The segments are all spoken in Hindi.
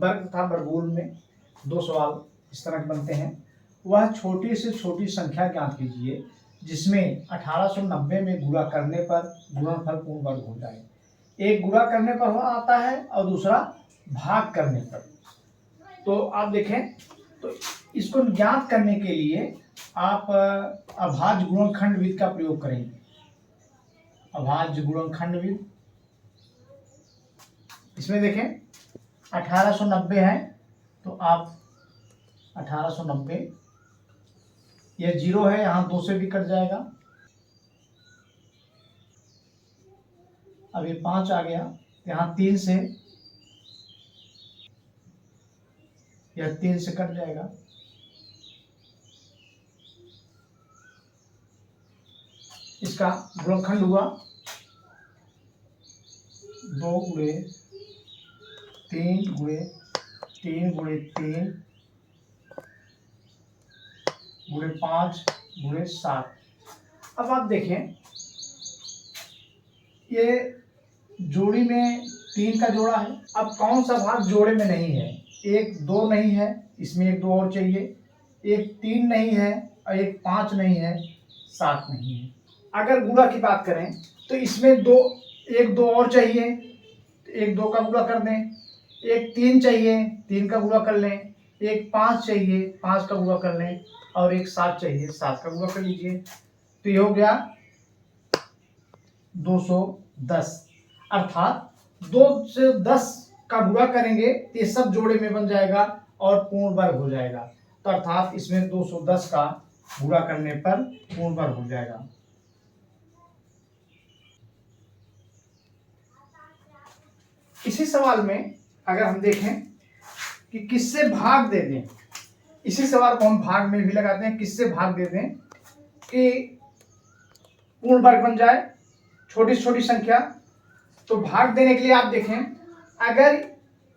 वर्ग तथा वर्गमूल में 2 सवाल इस तरह के बनते हैं। वह छोटी से छोटी संख्या ज्ञात कीजिए जिसमें 1890 में गुणा करने पर गुणनफल पूर्ण वर्ग हो जाए। एक गुणा करने पर वह आता है और दूसरा भाग करने पर। तो आप देखें, तो इसको ज्ञात करने के लिए आप अभाज्य गुणनखंड विधि का प्रयोग करेंगे। अभाज्य गुणनखंड विधि, इसमें देखें 1890 है तो आप 1890, यह 0 है, यहाँ 2 से भी कट जाएगा। अब ये 5 आ गया, यहाँ 3 से, यह 3 से कट जाएगा। इसका गुणनखंड हुआ 2 गुणे 3 गुणे 3 गुणे 3 गुणे 5 गुणे 7। अब आप देखें, ये जोड़ी में 3 का जोड़ा है। अब कौन सा भाग जोड़े में नहीं है? 1 2 नहीं है, इसमें 1 2 और चाहिए। 1 3 नहीं है और 1 5 नहीं है, 7 नहीं है। अगर गुणा की बात करें तो इसमें 1 2 और चाहिए, 1 2 का गुणा कर दें। 1 3 चाहिए, 3 का गुणा कर लें। 1 5 चाहिए, 5 का गुणा कर लें। और 1 7 चाहिए, 7 का गुणा कर लीजिए। तो ये हो गया 210। अर्थात 2 से 10 का गुणा करेंगे तो ये सब जोड़े में बन जाएगा और पूर्ण वर्ग हो जाएगा। तो अर्थात इसमें 210 का गुणा करने पर पूर्ण वर्ग हो जाएगा। इसी सवाल में अगर हम देखें कि किससे भाग दे दें, इसी सवाल को हम भाग में भी लगाते हैं, किससे भाग दे दें कि पूर्ण वर्ग बन जाए, छोटी से छोटी संख्या। तो भाग देने के लिए आप देखें, अगर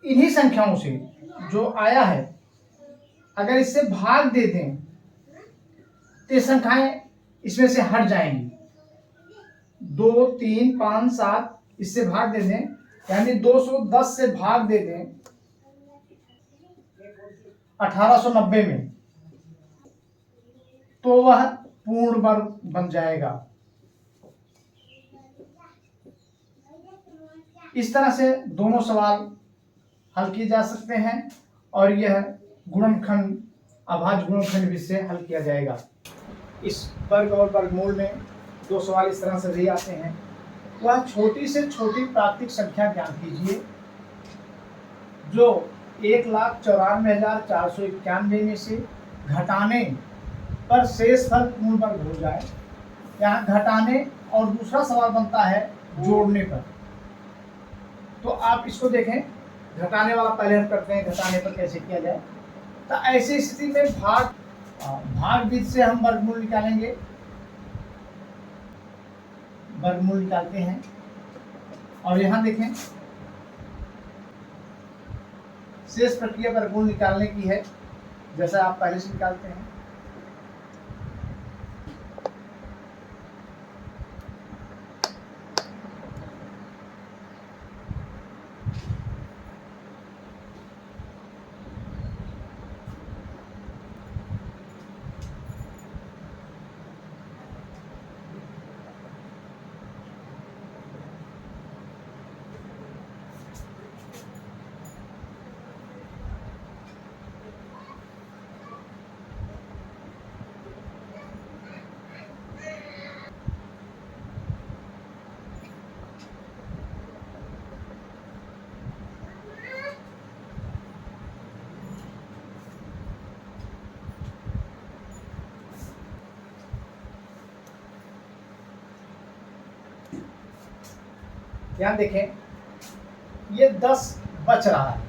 इन्हीं संख्याओं से जो आया है, अगर इससे भाग दे दें तो ये संख्याएं इसमें से हट जाएंगी। 2 3 5 7 इससे भाग दे दें, यानी 210 से भाग दे दें 1890 में, तो वह पूर्ण वर्ग बन जाएगा। इस तरह से दोनों सवाल हल किए जा सकते हैं और यह गुणनखंड, अभाज्य गुणनखंड विधि से हल किया जाएगा। इस वर्ग और वर्गमूल में 2 सवाल इस तरह से भी आते हैं। वह छोटी से छोटी प्राकृतिक संख्या ज्ञात कीजिए जो 1,94,491 में से घटाने पर शेष फल पूर्ण वर्ग हो जाए। यहाँ घटाने और दूसरा सवाल बनता है जोड़ने पर। तो आप इसको देखें, घटाने वाला पहले हम करते हैं, घटाने पर कैसे किया जाए। तो ऐसी स्थिति में भाग विधि से हम वर्गमूल निकालेंगे। वर्गमूल निकालते हैं और यहाँ देखें, शेष प्रक्रिया वर्गमूल निकालने की है, जैसा आप पहले से निकालते हैं। यहाँ देखें, ये 10 बच रहा है।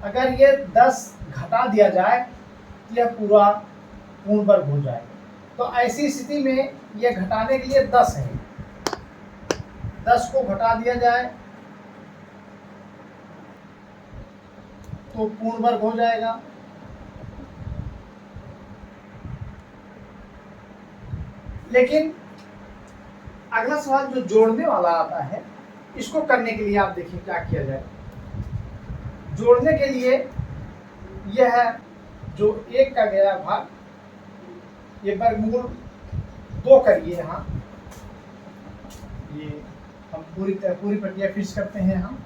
अगर ये 10 घटा दिया जाए तो यह पूरा पूर्ण वर्ग हो जाए। तो ऐसी स्थिति में यह घटाने के लिए 10 है, 10 को घटा दिया जाए तो पूर्ण वर्ग हो जाएगा। लेकिन अगला सवाल जो जोड़ने वाला आता है, इसको करने के लिए आप देखिए क्या किया जाए। जोड़ने के लिए यह है जो 1 का गया भाग, ये वर्गमूल 2 करिए। यहाँ ये हम पूरी प्रक्रिया फिर करते हैं। हम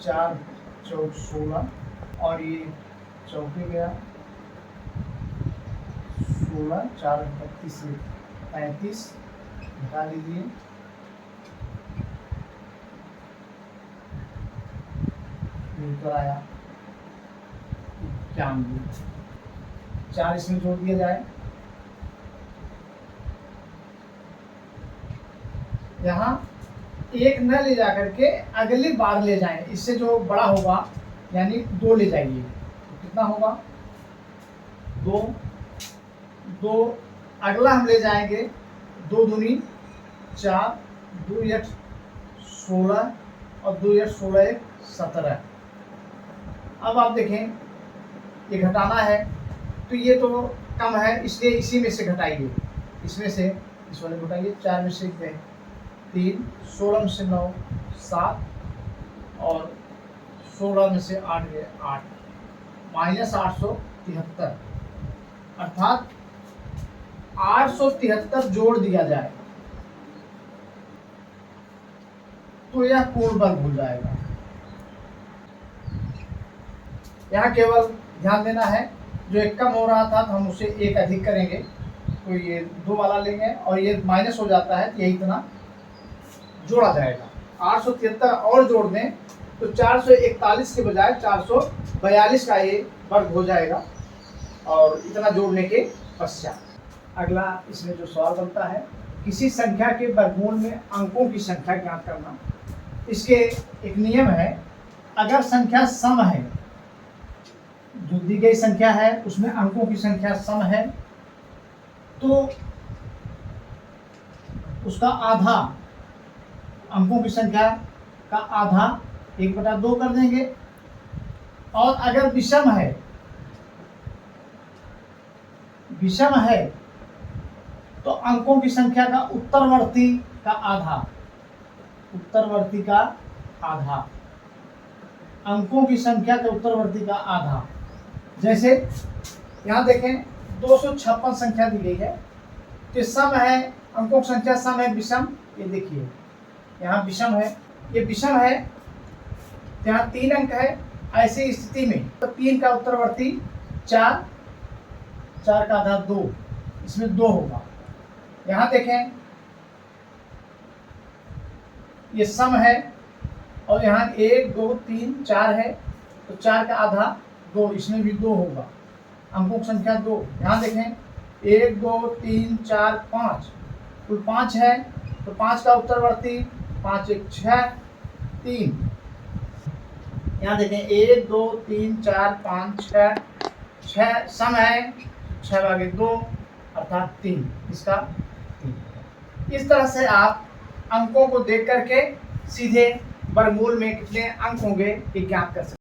4 चौक 16 और ये चौके गया 16, 4 32 35 घटा लीजिए, उत्तर आया 91। 4 इसमें जोड़ दिया जाए, यहाँ 1 न ले जाकर के अगली बार ले जाएं, इससे जो बड़ा होगा यानी 2 ले जाइए, तो कितना होगा 2। अगला हम ले जाएंगे 2 दूनी 4, 2 8 16 और 2 8 16 1 17। अब आप देखें ये घटाना है तो ये तो कम है, इसलिए इसी में से घटाइए, इसमें से इस वाले घटाइए। 4 में से 3, 16 में से 9 7 और 16 में से 8 गए 8, माइनस 873, अर्थात 873 जोड़ दिया जाए तो यह पूर्ण वर्ग हो जाएगा। यहाँ केवल ध्यान देना है, जो 1 कम हो रहा था तो हम उसे 1 अधिक करेंगे, तो ये 2 वाला लेंगे और ये माइनस हो जाता है तो यही इतना जोड़ा जाएगा। 873 और जोड़ दें तो 441 के बजाय 442 का ये वर्ग हो जाएगा, और इतना जोड़ने के पश्चात अगला इसमें जो सवाल बनता है, किसी संख्या के वर्गमूल में अंकों की संख्या ज्ञात करना। इसके एक नियम है, अगर संख्या सम है, जो दी गई संख्या है उसमें अंकों की संख्या सम है, तो उसका आधा, अंकों की संख्या का आधा 1/2 कर देंगे। और अगर विषम है तो अंकों की संख्या का उत्तरवर्ती का आधा, अंकों की संख्या के उत्तरवर्ती का आधा। जैसे यहाँ देखें 256 संख्या दी गई है, तो सम है, अंकों की संख्या सम है, विषम, ये देखिए यहाँ विषम है, ये विषम है, यहाँ 3 अंक है। ऐसी स्थिति में तो 3 का उत्तरवर्ती 4, 4 का आधा 2, इसमें 2 होगा। यहाँ देखें ये सम है और यहाँ 1 2 3 4 है, तो 4 का आधा 2, इसमें भी 2 होगा। अंकों की संख्या 2, यहाँ देखें 1 2 3 4 5, कुल 5 है, तो 5 का उत्तरवर्ती 5 1 6 3। यहाँ देखें 1 2 3 4 5 6 सम है, 6 भागे 2 अर्थात 3, इसका 3। इस तरह से आप अंकों को देख करके सीधे वर्गमूल में कितने अंक होंगे ये ज्ञात कर सकते हैं।